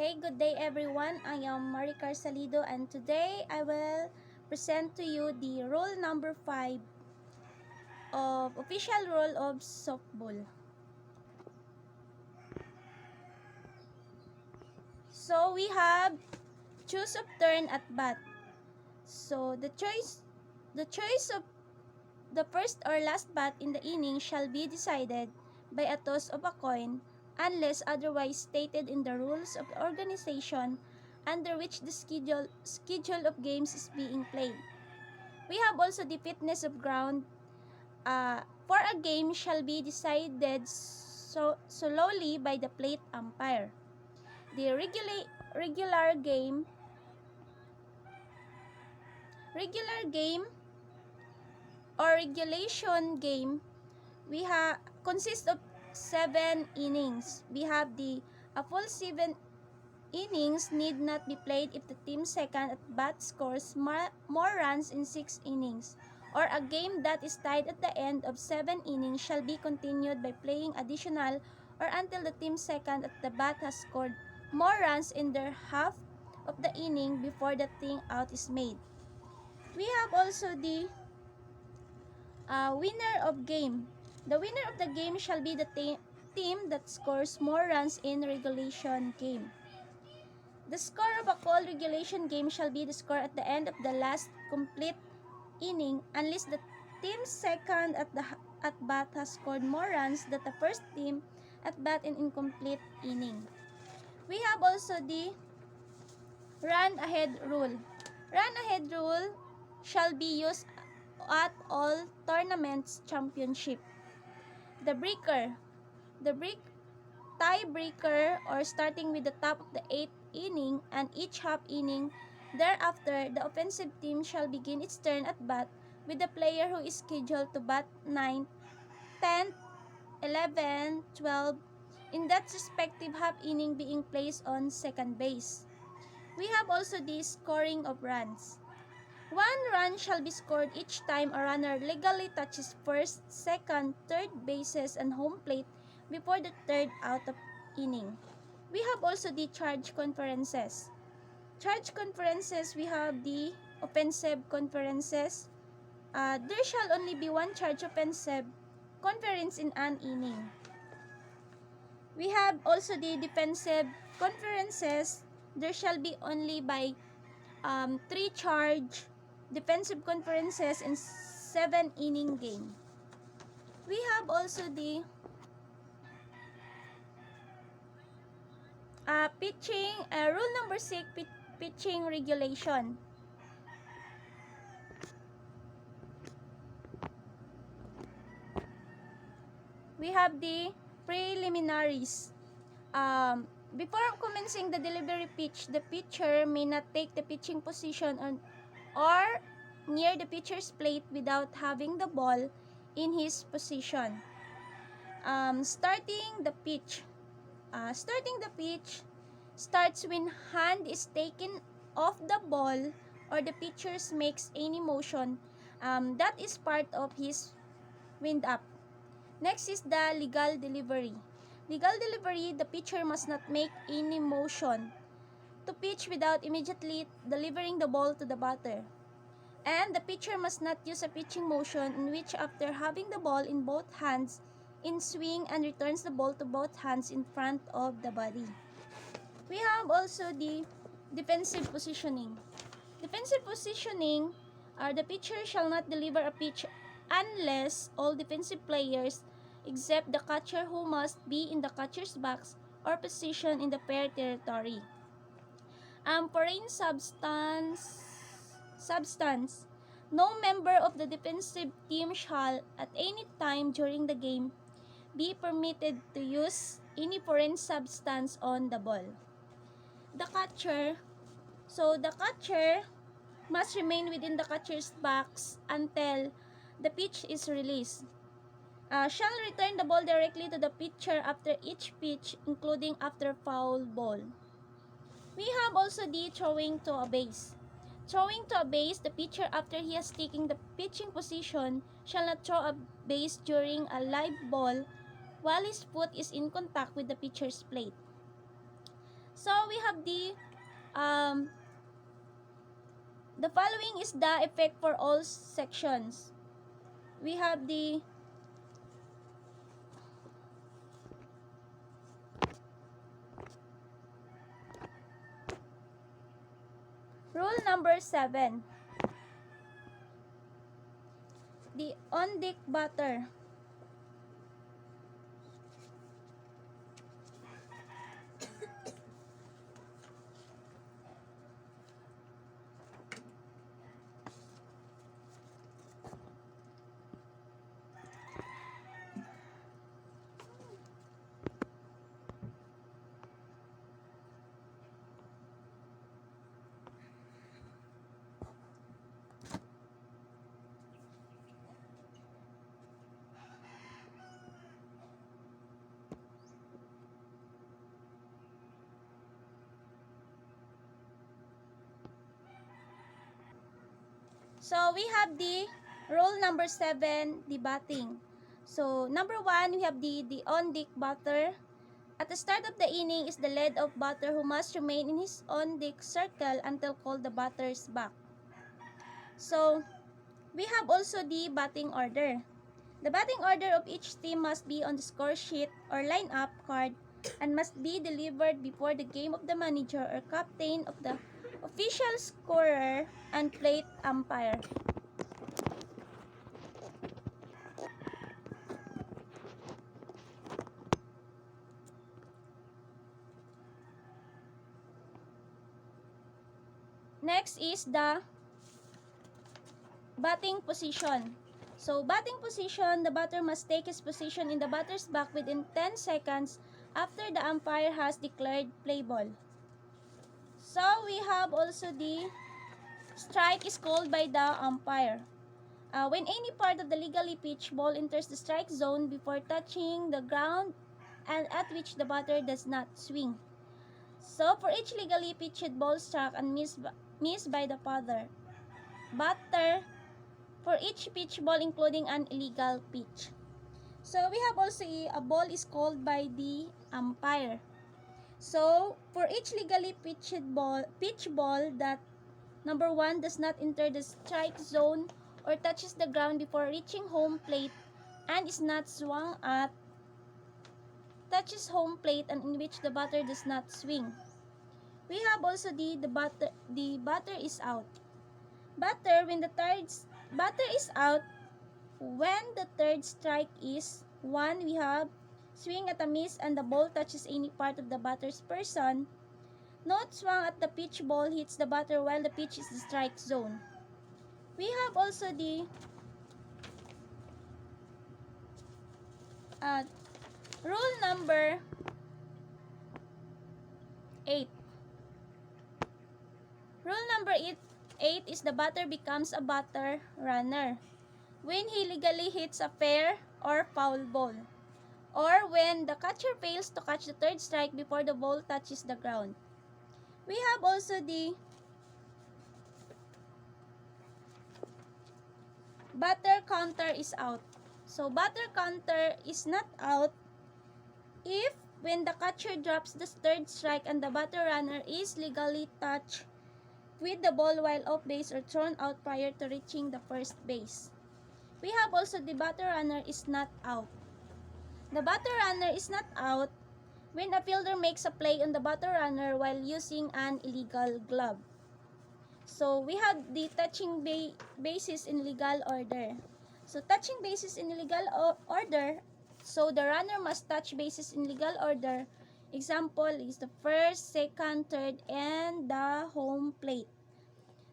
Okay, good day everyone. I am Maricar Salido and today I will present to you the rule number 5 of official rule of softball. So we have choose of turn at bat. So the choice of the first or last bat in the inning shall be decided by a toss of a coin unless otherwise stated in the rules of the organization under which the schedule of games is being played. We have also the fitness of ground for a game shall be decided solely by the plate umpire. The regular game or regulation game we have consists of 7 innings. We have a full 7 innings need not be played if the team second at bat scores more runs in 6 innings, or a game that is tied at the end of 7 innings shall be continued by playing additional or until the team second at the bat has scored more runs in their half of the inning before the thing out is made. We have also the winner of game. The winner of the game shall be the team that scores more runs in regulation game. The score of a called regulation game shall be the score at the end of the last complete inning unless the team second at bat has scored more runs than the first team at bat in incomplete inning. We have also the run ahead rule. Run ahead rule shall be used at all tournaments championship. The tiebreaker or starting with the top of the 8th inning and each half inning thereafter, the offensive team shall begin its turn at bat with the player who is scheduled to bat 9th, 10th, 11th, 12th in that respective half inning being placed on second base. We have also the scoring of runs. 1 run shall be scored each time a runner legally touches first, second, third bases and home plate before the third out of inning. We have also the charge conferences. Charge conferences, we have the offensive conferences. There shall only be 1 charge offensive conference in an inning. We have also the defensive conferences. There shall be only by 3 charge defensive conferences in 7 inning game. We have also the pitching, rule number 6, pitching regulation. We have the preliminaries. Before commencing the delivery pitch, the pitcher may not take the pitching position or near the pitcher's plate without having the ball in his position. Starting the pitch starts when hand is taken off the ball or the pitcher makes any motion that is part of his wind up. Next is the legal delivery. Legal delivery, the pitcher must not make any motion to pitch without immediately delivering the ball to the batter. And the pitcher must not use a pitching motion in which after having the ball in both hands in swing and returns the ball to both hands in front of the body. We have also the defensive positioning. Defensive positioning, the pitcher shall not deliver a pitch unless all defensive players except the catcher who must be in the catcher's box or position in the fair territory. Foreign substance. No member of the defensive team shall at any time during the game be permitted to use any foreign substance on the ball. The catcher must remain within the catcher's box until the pitch is released. Shall return the ball directly to the pitcher after each pitch, including after foul ball. We have also the throwing to a base. Throwing to a base, the pitcher after he has taken the pitching position shall not throw a base during a live ball while his foot is in contact with the pitcher's plate. So we have the following is the effect for all sections. We have the rule number 7. The on-deck batter. So we have the rule number 7, the batting. So number 1, we have the on-deck batter. At the start of the inning is the lead-off batter who must remain in his on-deck circle until called the batter's back. So we have also the batting order. The batting order of each team must be on the score sheet or lineup card and must be delivered before the game of the manager or captain of the official scorer and plate umpire. Next is the batting position. So, batting position, the batter must take his position in the batter's back within 10 seconds after the umpire has declared play ball. So, we have also the strike is called by the umpire. When any part of the legally pitched ball enters the strike zone before touching the ground and at which the batter does not swing. So, for each legally pitched ball struck and missed by the batter, for each pitch ball including an illegal pitch. So, we have also a ball is called by the umpire. So, for each legally pitch ball that number 1 does not enter the strike zone or touches the ground before reaching home plate and is not swung at, touches home plate and in which the batter does not swing. We have also the batter is out. Batter is out when the third strike is 1. We have swing at a miss and the ball touches any part of the batter's person. Not swung at the pitch ball hits the batter while the pitch is the strike zone. We have also the rule number 8. Rule number 8 is the batter becomes a batter runner when he legally hits a fair or foul ball, or when the catcher fails to catch the third strike before the ball touches the ground. We have also the batter counter is out. So, batter counter is not out if when the catcher drops the third strike and the batter runner is legally touched with the ball while off base or thrown out prior to reaching the first base. We have also the batter runner is not out. The batter runner is not out when a fielder makes a play on the batter runner while using an illegal glove. So, we have the touching bases in legal order. So, touching bases in legal order, so the runner must touch bases in legal order. Example is the first, second, third, and the home plate.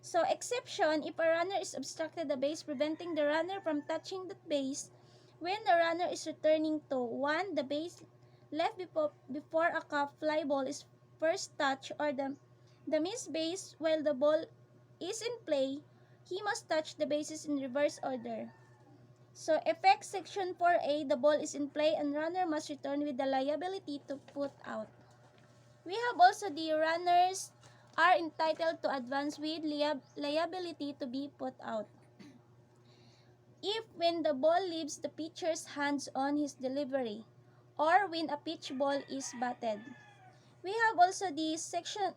So, exception, if a runner is obstructed the base, preventing the runner from touching that base, when the runner is returning to 1, the base left before a cup fly ball is first touched, or the missed base while the ball is in play, he must touch the bases in reverse order. So, effect section 4A, the ball is in play and runner must return with the liability to put out. We have also the runners are entitled to advance with liability to be put out. If when the ball leaves the pitcher's hands on his delivery, or when a pitch ball is batted. We have also the Section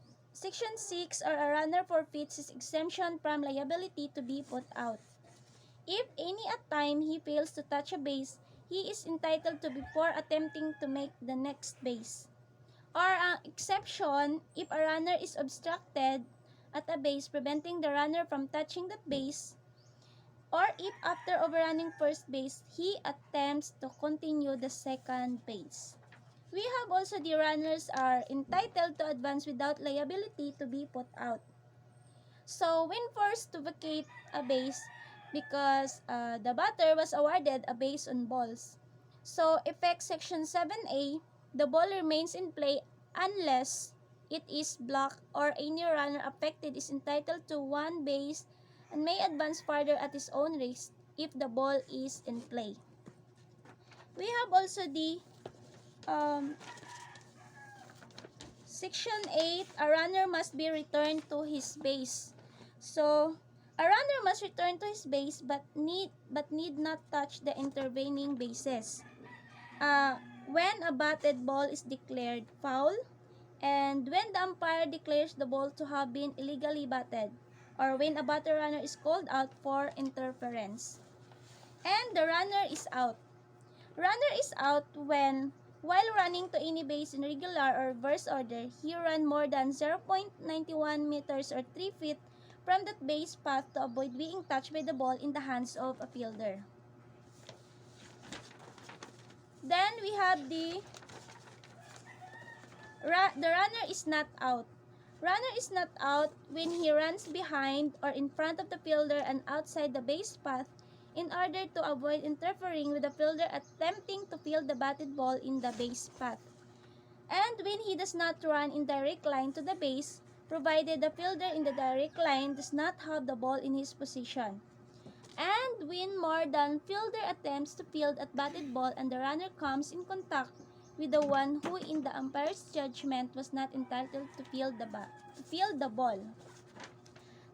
6, or a runner forfeits his exemption from liability to be put out. If any at time he fails to touch a base, he is entitled to before attempting to make the next base. Or ang exception, if a runner is obstructed at a base preventing the runner from touching that base, or if after overrunning first base, he attempts to continue the second base. We have also the runners are entitled to advance without liability to be put out. So, when forced to vacate a base because the batter was awarded a base on balls. So, effect Section 7A, the ball remains in play unless it is blocked or any runner affected is entitled to one base and may advance further at his own risk if the ball is in play. We have also the Section 8, a runner must be returned to his base. So, a runner must return to his base but need not touch the intervening bases. When a batted ball is declared foul, and when the umpire declares the ball to have been illegally batted, or when a batter runner is called out for interference. And the runner is out. Runner is out when, while running to any base in regular or reverse order, he ran more than 0.91 meters or 3 feet from that base path to avoid being touched by the ball in the hands of a fielder. Then we have the runner is not out. Runner is not out when he runs behind or in front of the fielder and outside the base path in order to avoid interfering with the fielder attempting to field the batted ball in the base path. And when he does not run in direct line to the base, provided the fielder in the direct line does not have the ball in his position. And when more than fielder attempts to field at batted ball and the runner comes in contact with the one who in the umpire's judgment was not entitled to field the ball.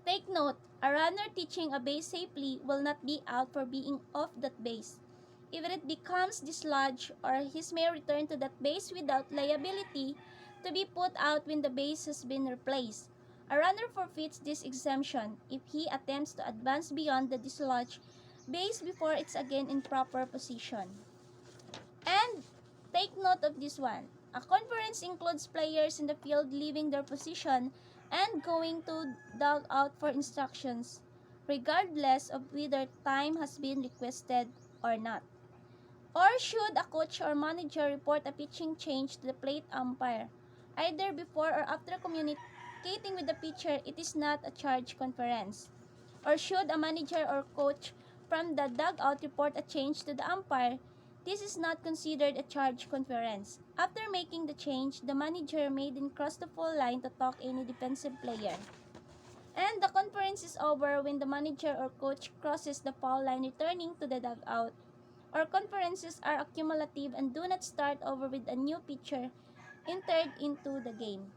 Take note, a runner teaching a base safely will not be out for being off that base. If it becomes dislodged, or he may return to that base without liability to be put out when the base has been replaced. A runner forfeits this exemption if he attempts to advance beyond the dislodged base before it's again in proper position. And take note of this one. A conference includes players in the field leaving their position and going to dug out for instructions, regardless of whether time has been requested or not. Or should a coach or manager report a pitching change to the plate umpire, either before or after communicating with the pitcher, it is not a charge conference. Or should a manager or coach from the dugout report a change to the umpire, this is not considered a charge conference. After making the change, the manager may then cross the foul line to talk any defensive player. And the conference is over when the manager or coach crosses the foul line returning to the dugout. Or conferences are accumulative and do not start over with a new pitcher entered into the game.